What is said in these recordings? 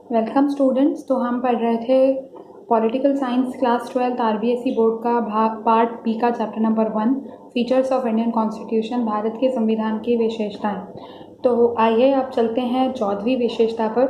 Welcome students. तो हम पढ़ रहे थे political science class 12 RBSE board का पार्ट बी का chapter number 1 features of Indian constitution, Bharat के संविधान की विशेषताएं। तो आइए आप चलते हैं 14वीं विशेषता पर,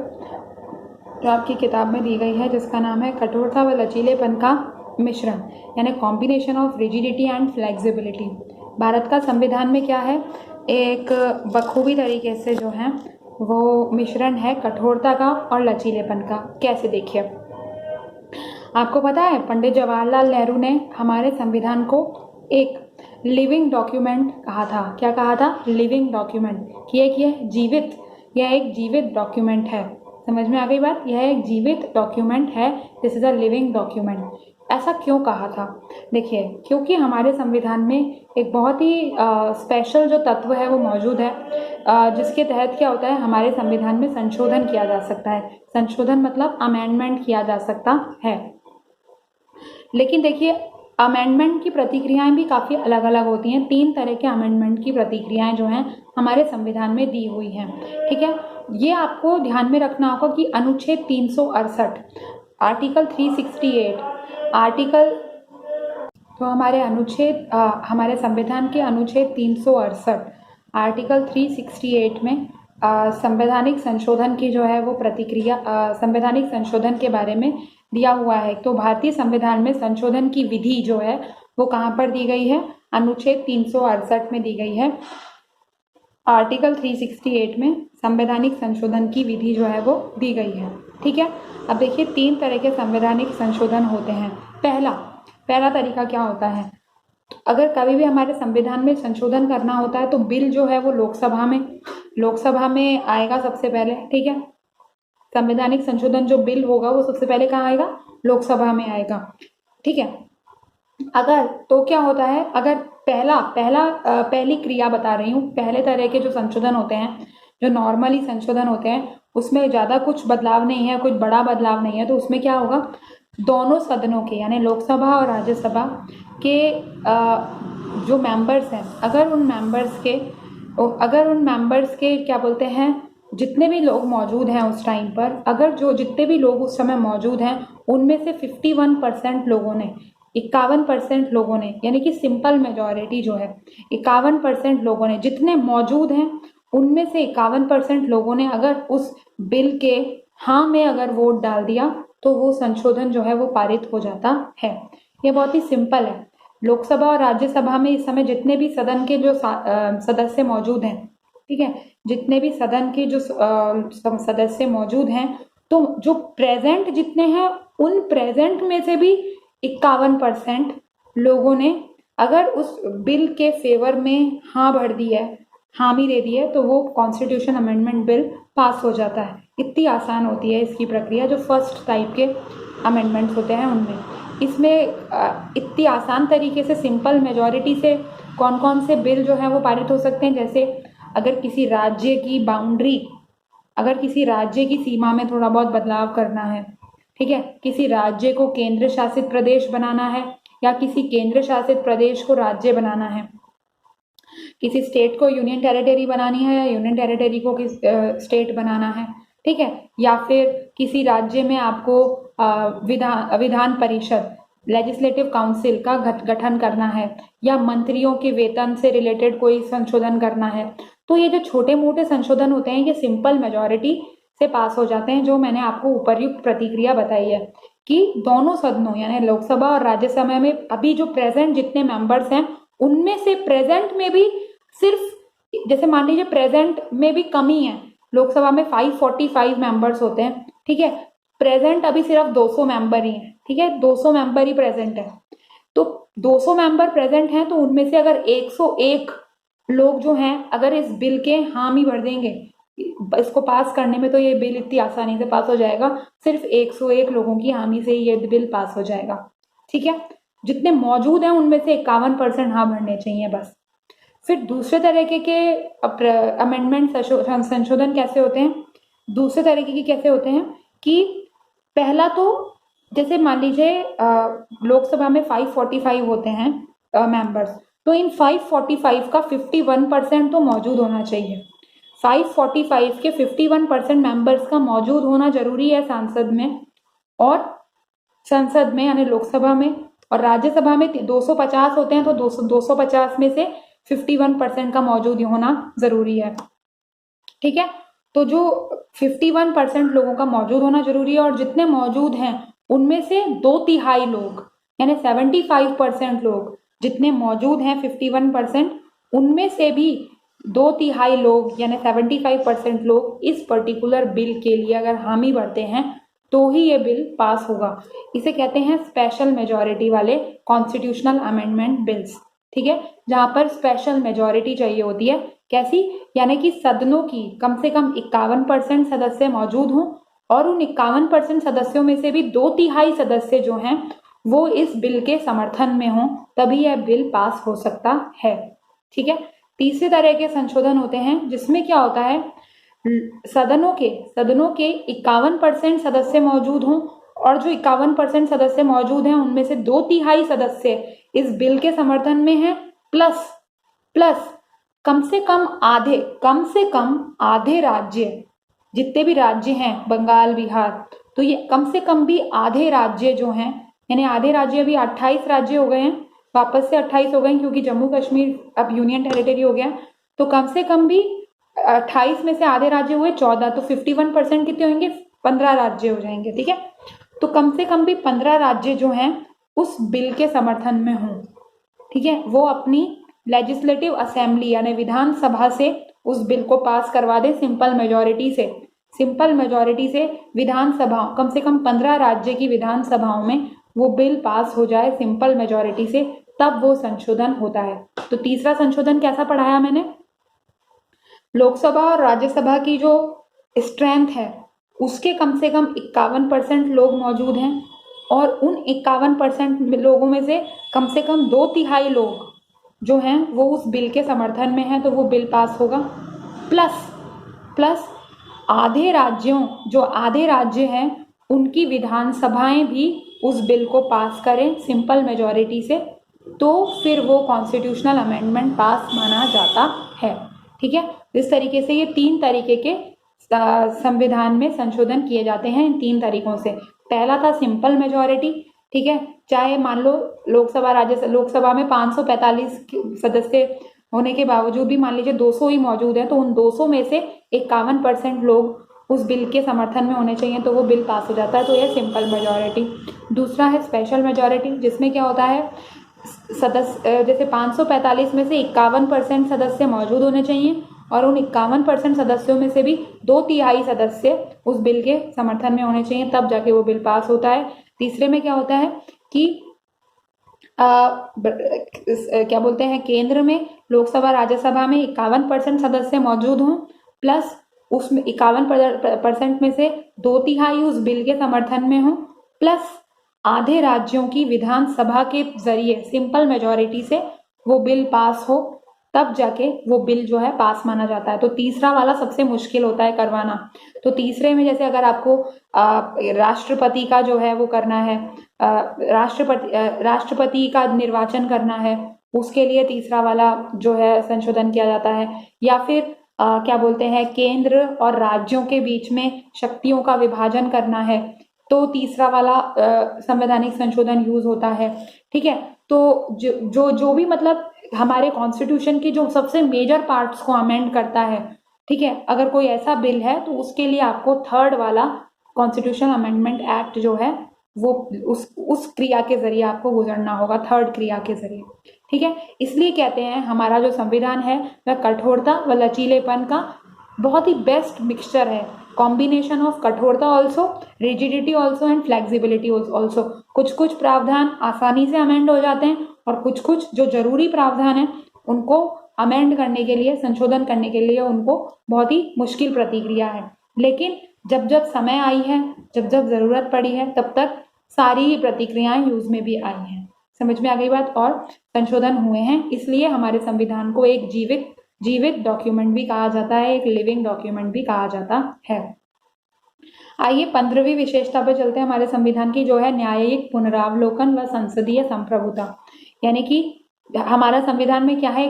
जो आपकी किताब में दी गई है, जिसका नाम है कठोरता व लचीलेपन का मिश्रण, यानी combination of rigidity and flexibility. Bharat का संविधान में क्या है, एक बखूबी तरीके से जो है वो मिश्रण है कठोरता का और लचीलेपन का। कैसे, देखिए, आपको पता है पंडित जवाहरलाल नेहरू ने हमारे संविधान को एक लिविंग डॉक्यूमेंट कहा था। क्या कहा था? लिविंग डॉक्यूमेंट, कि यह एक जीवित डॉक्यूमेंट है। समझ में आ गई बात? यह एक जीवित डॉक्यूमेंट है, this is a living document. ऐसा क्यों कहा था? देखिए, क्योंकि हमारे संविधान में एक बहुत ही स्पेशल जो तत्व है वो मौजूद है, जिसके तहत क्या होता है, हमारे संविधान में संशोधन किया जा सकता है। संशोधन मतलब अमेंडमेंट किया जा सकता है। लेकिन देखिए, अमेंडमेंट की प्रतिक्रियाएं भी काफ़ी अलग अलग होती हैं। 3 तरह के अमेंडमेंट की प्रतिक्रियाएं जो हैं हमारे संविधान में दी हुई हैं। ठीक है, ये आपको ध्यान में रखना होगा कि अनुच्छेद 368, आर्टिकल 368, आर्टिकल, तो हमारे संविधान के अनुच्छेद 368, आर्टिकल 368 में संवैधानिक संशोधन की जो है वो प्रतिक्रिया, संवैधानिक संशोधन के बारे में दिया हुआ है। तो भारतीय संविधान में संशोधन की विधि जो है वो कहाँ पर दी गई है? अनुच्छेद 368 में दी गई है। आर्टिकल 368 में संवैधानिक संशोधन की विधि जो है वो दी गई है। ठीक है, अब देखिए 3 तरह के संवैधानिक संशोधन होते हैं। पहला तरीका क्या होता है, अगर कभी भी हमारे संविधान में संशोधन करना होता है तो बिल जो है वो लोकसभा में आएगा सबसे पहले। ठीक है, संवैधानिक संशोधन जो बिल होगा वो सबसे पहले कहाँ आएगा? लोकसभा में आएगा। ठीक है, अगर तो क्या होता है, अगर पहली क्रिया बता रही हूँ, पहले तरह के जो संशोधन होते हैं, जो नॉर्मली संशोधन होते हैं, उसमें ज़्यादा कुछ बदलाव नहीं है, कुछ बड़ा बदलाव नहीं है। तो उसमें क्या होगा, दोनों सदनों के यानी लोकसभा और राज्यसभा के जो मेंबर्स हैं, अगर उन मेंबर्स के क्या बोलते हैं, जितने भी लोग मौजूद हैं उस टाइम पर, अगर जो जितने भी लोग उस समय मौजूद हैं, उनमें से 51% लोगों ने, 51% लोगों ने, यानी कि सिंपल मेजॉरिटी जो है 51% लोगों ने, जितने मौजूद हैं उनमें से 51% लोगों ने अगर उस बिल के हाँ में अगर वोट डाल दिया तो वो संशोधन जो है वो पारित हो जाता है। ये बहुत ही सिंपल है। लोकसभा और राज्यसभा में इस समय जितने भी सदन के जो सदस्य मौजूद हैं, ठीक है, जितने भी सदन के जो सदस्य मौजूद हैं, तो जो प्रेजेंट जितने हैं, उन प्रेजेंट में से भी 51% लोगों ने अगर उस बिल के फेवर में हाँ भर दी है, हामी दे दी है, तो वो कॉन्स्टिट्यूशन अमेंडमेंट बिल पास हो जाता है। इतनी आसान होती है इसकी प्रक्रिया, जो फर्स्ट टाइप के अमेंडमेंट्स होते हैं उनमें। इसमें इतनी आसान तरीके से सिंपल मेजॉरिटी से कौन कौन से बिल जो है वो पारित हो सकते हैं, जैसे अगर किसी राज्य की सीमा में थोड़ा बहुत बदलाव करना है, ठीक है, किसी राज्य को केंद्र शासित प्रदेश बनाना है या किसी केंद्र शासित प्रदेश को राज्य बनाना है, किसी स्टेट को यूनियन टेरिटरी बनानी है या यूनियन टेरिटरी को किस स्टेट बनाना है, ठीक है, या फिर किसी राज्य में आपको विधान परिषद, लेजिस्लेटिव काउंसिल का गठन करना है, या मंत्रियों के वेतन से रिलेटेड कोई संशोधन करना है, तो ये जो छोटे मोटे संशोधन होते हैं ये सिंपल मेजॉरिटी से पास हो जाते हैं। जो मैंने आपको उपर्युक्त प्रतिक्रिया बताई है कि दोनों सदनों यानी लोकसभा और राज्यसभा में अभी जो प्रेजेंट जितने मेंबर्स हैं, उनमें से प्रेजेंट में भी सिर्फ, जैसे मान लीजिए प्रेजेंट में भी कमी है, लोकसभा में 545 मेंबर्स होते हैं, ठीक है, प्रेजेंट अभी सिर्फ 200 मेंबर ही हैं, ठीक है, 200 मेंबर ही प्रेजेंट है। तो 200 मेंबर प्रेजेंट हैं, तो उनमें से अगर 101 लोग जो हैं अगर इस बिल के हामी भर देंगे, इसको पास करने में, तो ये बिल इतनी आसानी से पास हो जाएगा। सिर्फ 101 लोगों की हामी से ये बिल पास हो जाएगा। ठीक है, जितने मौजूद हैं उनमें से 51% हाँ भरने चाहिए बस। फिर दूसरे तरीके के अमेंडमेंट संशोधन कैसे होते हैं? दूसरे तरीके के कैसे होते हैं कि पहला तो जैसे मान लीजिए लोकसभा में 545 होते हैं मेंबर्स, तो इन 545 का 51% तो मौजूद होना चाहिए। 545 के 51% मेंबर्स का मौजूद होना जरूरी है सांसद में और संसद में यानी लोकसभा में, और राज्यसभा में 250 होते हैं तो 250 में से 51% का मौजूद होना जरूरी है। ठीक है, तो जो 51% लोगों का मौजूद होना जरूरी है और जितने मौजूद हैं उनमें से 2/3 लोग यानी 75% लोग जितने मौजूद हैं 51%, उनमें से भी 2/3 लोग यानी 75% लोग इस पर्टिकुलर बिल के लिए अगर हामी भरते हैं तो ही ये बिल पास होगा। इसे कहते हैं स्पेशल मेजॉरिटी वाले कॉन्स्टिट्यूशनल अमेंडमेंट बिल्स। ठीक है, जहां पर स्पेशल मेजॉरिटी चाहिए होती है। कैसी? यानी कि सदनों की कम से कम 51% सदस्य मौजूद हों और उन 51% सदस्यों में से भी 2/3 सदस्य जो हैं वो इस बिल के समर्थन में हों, तभी यह बिल पास हो सकता है। ठीक है, तीसरे तरह के संशोधन होते हैं जिसमें क्या होता है, सदनों के 51% सदस्य मौजूद हों और जो 51% सदस्य मौजूद हैं उनमें से 2/3 सदस्य इस बिल के समर्थन में हैं, प्लस कम से कम आधे राज्य, जितने भी राज्य हैं बंगाल, बिहार, तो ये कम से कम भी आधे राज्य जो हैं, यानी आधे राज्य अभी 28 राज्य हो गए हैं, वापस से 28 हो गए हैं क्योंकि जम्मू कश्मीर अब यूनियन टेरिटरी हो गया, तो कम से कम भी 28 में से आधे राज्य हुए 14, तो 51% कितने होंगे, 15 राज्य हो जाएंगे। ठीक है, तो कम से कम भी 15 राज्य जो हैं उस बिल के समर्थन में हों। ठीक है, वो अपनी लेजिस्लेटिव असेंबली यानी विधानसभा से उस बिल को पास करवा दे सिंपल मेजॉरिटी से विधानसभा, कम से कम 15 राज्य की विधानसभाओं में वो बिल पास हो जाए सिंपल मेजॉरिटी से, तब वो संशोधन होता है। तो तीसरा संशोधन कैसा पढ़ाया मैंने, लोकसभा और राज्यसभा की जो स्ट्रेंथ है उसके कम से कम 51% लोग मौजूद हैं और उन 51% लोगों में से कम 2/3 लोग जो हैं वो उस बिल के समर्थन में हैं, तो वो बिल पास होगा। प्लस आधे राज्य हैं उनकी विधानसभाएं भी उस बिल को पास करें सिंपल मेजॉरिटी से, तो फिर वो कॉन्स्टिट्यूशनल अमेंडमेंट पास माना जाता है। ठीक है, इस तरीके से ये 3 तरीके के संविधान में संशोधन किए जाते हैं, इन 3 तरीकों से। पहला था सिंपल मेजॉरिटी। ठीक है, चाहे मान लो लोकसभा में 545 सदस्य होने के बावजूद भी मान लीजिए 200 ही मौजूद है, तो उन 200 में से 51% लोग उस बिल के समर्थन में होने चाहिए, तो वो बिल पास हो जाता है, तो यह सिंपल मेजॉरिटी। दूसरा है स्पेशल मेजॉरिटी, जिसमें क्या होता है, सदस्य जैसे 545 में से 51% सदस्य मौजूद होने चाहिए और उन 51% सदस्यों में से भी 2/3 सदस्य उस बिल के समर्थन में होने चाहिए, तब जाके वो बिल पास होता है। तीसरे में क्या होता है कि क्या बोलते हैं, केंद्र में लोकसभा राज्यसभा में 51% सदस्य मौजूद हों, प्लस उसमें 51% में से 2/3 उस बिल के समर्थन में हों, प्लस आधे राज्यों की विधानसभा के जरिए सिंपल मेजॉरिटी से वो बिल पास हो, तब जाके वो बिल जो है पास माना जाता है। तो तीसरा वाला सबसे मुश्किल होता है करवाना। तो तीसरे में जैसे अगर आपको राष्ट्रपति का जो है वो करना है, राष्ट्रपति का निर्वाचन करना है, उसके लिए तीसरा वाला जो है संशोधन किया जाता है, या फिर क्या बोलते हैं, केंद्र और राज्यों के बीच में शक्तियों का विभाजन करना है, तो तीसरा वाला संवैधानिक संशोधन यूज होता है। ठीक है, तो जो भी मतलब हमारे कॉन्स्टिट्यूशन की जो सबसे मेजर पार्ट्स को अमेंड करता है, ठीक है, अगर कोई ऐसा बिल है तो उसके लिए आपको थर्ड वाला कॉन्स्टिट्यूशन अमेंडमेंट एक्ट जो है वो उस क्रिया के जरिए आपको गुजरना होगा, थर्ड क्रिया के जरिए। ठीक है, इसलिए कहते हैं हमारा जो संविधान है वह कठोरता व लचीलेपन का बहुत ही बेस्ट मिक्सचर है, कॉम्बिनेशन ऑफ कठोरता also, rigidity also and flexibility also. कुछ प्रावधान आसानी से अमेंड हो जाते हैं और कुछ जो जरूरी प्रावधान है उनको अमेंड करने के लिए, संशोधन करने के लिए उनको बहुत ही मुश्किल प्रतिक्रिया है। लेकिन जब समय आई है, जब जरूरत पड़ी है, तब तक सारी ही प्रतिक्रियाएं यूज में भी आई हैं। समझ में आ गई बात? और संशोधन हुए हैं, इसलिए हमारे संविधान को एक जीवित डॉक्यूमेंट भी कहा जाता है, एक लिविंग डॉक्यूमेंट भी कहा जाता है। आइए 15वीं विशेषता पर चलते हैं हमारे संविधान की, जो है न्यायिक पुनरावलोकन व संसदीय संप्रभुता। यानी कि हमारा संविधान में क्या है,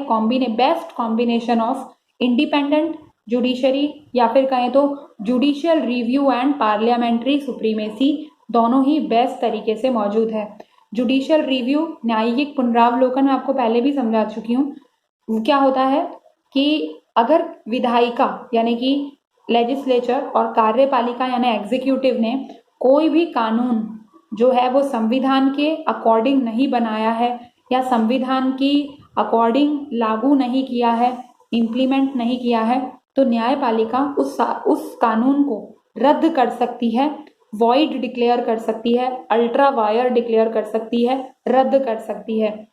best combination of independent judiciary या फिर कहें तो judicial review and parliamentary supremacy दोनों ही बेस्ट तरीके से मौजूद है। जुडिशियल रिव्यू न्यायिक पुनरावलोकन मैं आपको पहले भी समझा चुकी हूँ। क्या होता है कि अगर विधायिका यानी कि लेजिस्लेचर और कार्यपालिका यानी एग्जीक्यूटिव ने कोई भी कानून जो है वो संविधान के अकॉर्डिंग नहीं बनाया है या संविधान की अकॉर्डिंग लागू नहीं किया है, इम्प्लीमेंट नहीं किया है, तो न्यायपालिका उस कानून को रद्द कर सकती है, वॉइड डिक्लेयर कर सकती है, अल्ट्रा वायर डिक्लेयर कर सकती है, रद्द कर सकती है।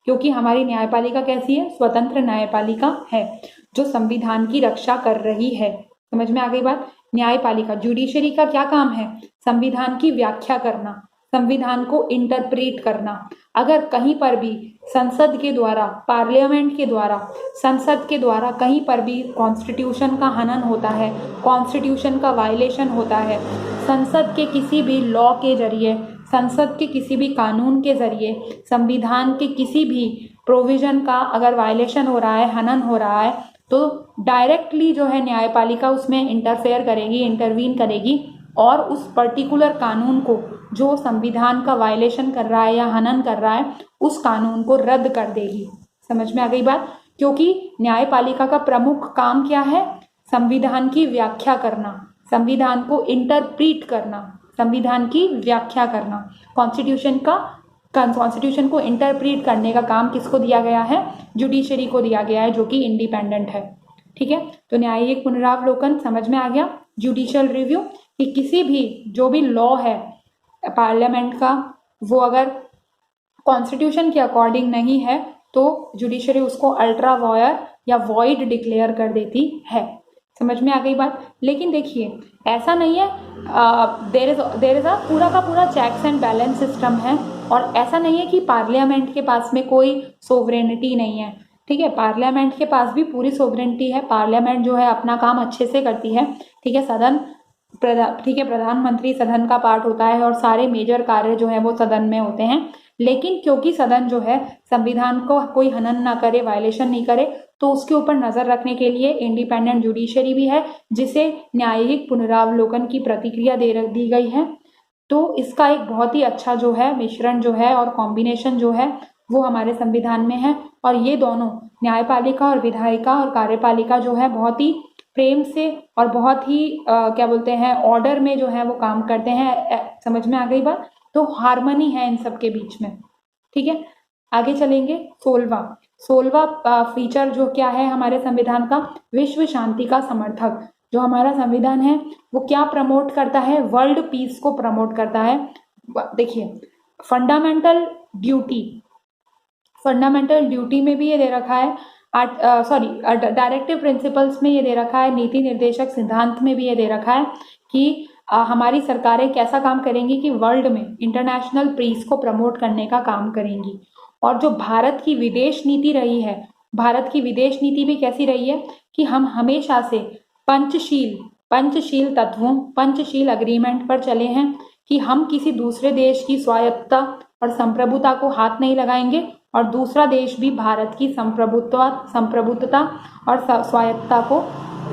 क्योंकि हमारी न्यायपालिका कैसी है? स्वतंत्र न्यायपालिका है जो संविधान की रक्षा कर रही है। समझ में आ गई बात? न्यायपालिका जुडिशरी का क्या काम है? संविधान की व्याख्या करना, संविधान को इंटरप्रेट करना। अगर कहीं पर भी संसद के द्वारा, पार्लियामेंट के द्वारा, संसद के द्वारा कहीं पर भी कॉन्स्टिट्यूशन का हनन होता है, कॉन्स्टिट्यूशन का वायलेशन होता है, संसद के किसी भी लॉ के जरिए, संसद के किसी भी कानून के जरिए, संविधान के किसी भी प्रोविजन का अगर वायलेशन हो रहा है, हनन हो रहा है, तो डायरेक्टली जो है न्यायपालिका उसमें इंटरफेयर करेगी, इंटरवीन करेगी और उस पर्टिकुलर कानून को जो संविधान का वायलेशन कर रहा है या हनन कर रहा है, उस कानून को रद्द कर देगी। समझ में आ गई बात? क्योंकि न्यायपालिका का प्रमुख काम क्या है? संविधान की व्याख्या करना, संविधान को इंटरप्रीट करना, संविधान की व्याख्या करना। कॉन्स्टिट्यूशन को इंटरप्रीट करने का काम किसको दिया गया है? जुडिशरी को दिया गया है, जो कि इंडिपेंडेंट है। ठीक है, तो न्यायिक पुनरावलोकन समझ में आ गया। जुडिशियल रिव्यू कि किसी भी जो भी लॉ है पार्लियामेंट का, वो अगर कॉन्स्टिट्यूशन के अकॉर्डिंग नहीं है तो जुडिशरी उसको अल्ट्रा वायर या वॉइड डिक्लेयर कर देती है। समझ में आ गई बात? लेकिन देखिए ऐसा नहीं है, देयर इज अ पूरा का पूरा चेक्स एंड बैलेंस सिस्टम है, और ऐसा नहीं है कि पार्लियामेंट के पास में कोई सोवरेनिटी नहीं है। ठीक है, पार्लियामेंट के पास भी पूरी सोवरेनिटी है। पार्लियामेंट जो है अपना काम अच्छे से करती है। ठीक है, सदन ठीक है, प्रधानमंत्री सदन का पार्ट होता है और सारे मेजर कार्य जो है वो सदन में होते हैं। लेकिन क्योंकि सदन जो है संविधान को कोई हनन ना करे, वायलेशन नहीं करे, तो उसके ऊपर नजर रखने के लिए इंडिपेंडेंट जुडिशरी भी है, जिसे न्यायिक पुनरावलोकन की प्रतिक्रिया दी गई है। तो इसका एक बहुत ही अच्छा जो है मिश्रण जो है और कॉम्बिनेशन जो है वो हमारे संविधान में है। और ये दोनों न्यायपालिका और विधायिका और कार्यपालिका जो है बहुत ही प्रेम से और बहुत ही क्या बोलते हैं ऑर्डर में जो है वो काम करते हैं। समझ में आ गई बात? तो हार्मनी है इन सब के बीच में। ठीक है, आगे चलेंगे। 16वां फीचर जो क्या है हमारे संविधान का? विश्व शांति का समर्थक। जो हमारा संविधान है वो क्या प्रमोट करता है? वर्ल्ड पीस को प्रमोट करता है। देखिए फंडामेंटल ड्यूटी में भी ये दे रखा है, डायरेक्टिव प्रिंसिपल्स में ये दे रखा है, नीति निर्देशक सिद्धांत में भी ये दे रखा है कि हमारी सरकारें कैसा काम करेंगी कि वर्ल्ड में इंटरनेशनल पीस को प्रमोट करने का काम करेंगी। और जो भारत की विदेश नीति रही है, भारत की विदेश नीति भी कैसी रही है कि हम हमेशा से पंचशील तत्वों, पंचशील अग्रीमेंट पर चले हैं कि हम किसी दूसरे देश की स्वायत्तता और संप्रभुता को हाथ नहीं लगाएंगे और दूसरा देश भी भारत की संप्रभुत्ता और स्वायत्तता को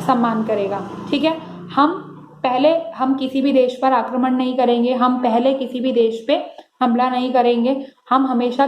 सम्मान करेगा। ठीक है, हम किसी भी देश पर आक्रमण नहीं करेंगे, हम पहले किसी भी देश पे हमला नहीं करेंगे। हम हमेशा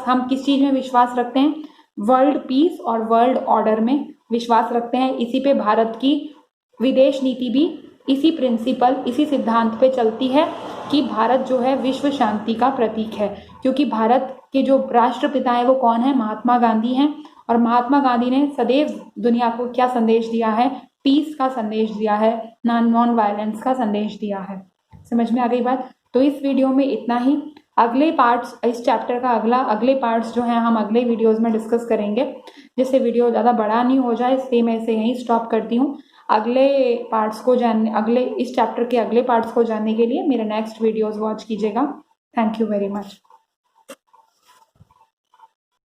हम किस चीज में विश्वास रखते हैं? वर्ल्ड पीस और वर्ल्ड ऑर्डर में विश्वास रखते हैं। इसी पे भारत की विदेश नीति भी इसी प्रिंसिपल, इसी सिद्धांत पे चलती है कि भारत जो है विश्व शांति का प्रतीक है। क्योंकि भारत के जो राष्ट्रपिता है वो कौन है? महात्मा गांधी हैं। और महात्मा गांधी ने सदैव दुनिया को क्या संदेश दिया है? पीस का संदेश दिया है, नॉन वायलेंस का संदेश दिया है। समझ में आ गई बात? तो इस वीडियो में इतना ही। अगले पार्ट्स, इस चैप्टर का अगले पार्ट्स जो हैं हम अगले वीडियोस में डिस्कस करेंगे, जिससे वीडियो ज़्यादा बड़ा नहीं हो जाए, इसलिए मैं इसे यहीं स्टॉप करती हूँ। इस चैप्टर के अगले पार्ट्स को जानने के लिए मेरे नेक्स्ट वीडियोस वॉच कीजिएगा। Thank you very much.